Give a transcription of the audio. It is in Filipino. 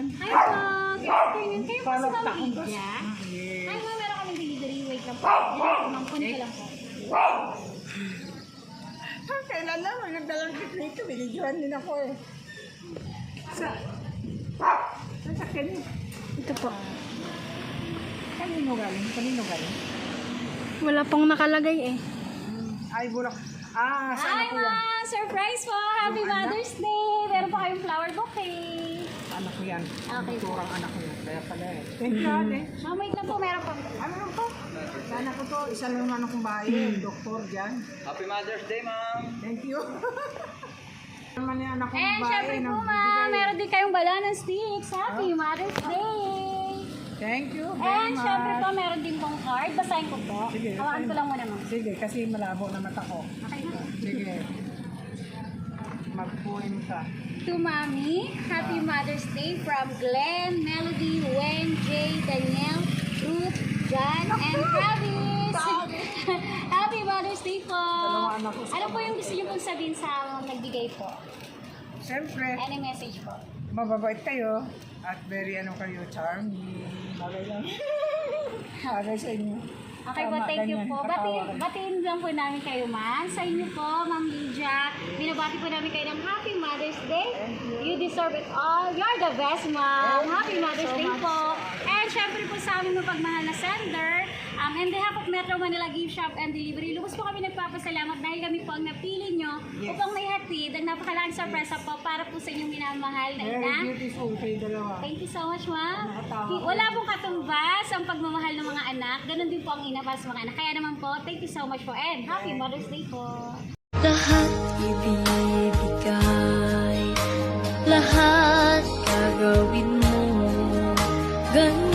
yan. Hi po! Good afternoon. Kayo po si Palok Ma'am takong Lydia? Yes. Hi ma'am, meron kaming delivery. Wait lang po. Ma'am, kunin ko lang po. Kailan naman, nagdalang kit nito. Binidyohan din ako eh. Sa sakyan niyo. Ito po. Kanino galing? Kanino galing? Wala pong nakalagay eh. Ay, bulak. Ah, saan Hi ako yan? ma'am! Surprise po! Happy Yung anak? Mother's Day! Meron pa kayong flower bouquet. Anak ko yan. Okay. Turang anak ko yan. Kaya pala eh. Thank you, ate. Ma'am, wait lang po. Meron pa. Ano lang po? Sana ko to. Isa lang naman akong bahay. Doktor dyan. Happy Mother's Day, ma'am! Thank you. Naman yung anak kong And bahay. syempre po ma'am, meron din kayong banana sticks. Happy Mother's Day! Thank you very And much. syempre po, meron din pong card. Basahin ko po. Sige, Hawakan ko lang muna ma'am. Sige, kasi malabo na mata ko. Okay po. Sige. Mag-poem ka. To Mommy, Happy Mother's Day from Glenn, Melody, Wen, Jay, Danielle, Ruth, John, and Travis. Happy Mother's Day po. Dalawa anak ko sa Ano po yung gusto niyo pong sabihin sa nagbigay po? Siyempre, Any message po? mababait kayo at very kayo, charming. Bagay lang. Bagay sa inyo. Okay po, Tama, thank you ganyan, po. katawa kayo. Batiin lang po namin kayo, ma'am. Sa inyo po, Ma'am Lydia. Binabati po namin kayo ng Happy Mother's Day. You deserve it all. You're the best, ma'am. Happy Mother's Day po. And syempre po sa amin mapagmahal na sender, in behalf of Metro Manila Gift Shop and Delivery, lubos po kami nagpapasalamat dahil kami po ang napili nyo upang maihatid ang napakalaking sorpresa po para po sa inyong minamahal na ina. Very beautiful kayo dalawa. Thank you so much, ma'am. Nakatawa. Wala pong katumbas ang pagmamahal ng mga anak. Ganon din po ang ina para sa mga anak. Kaya naman po, thank you so much po and Happy Mother's Day po. Lahat ibibigay, lahat gagawin mo, ganun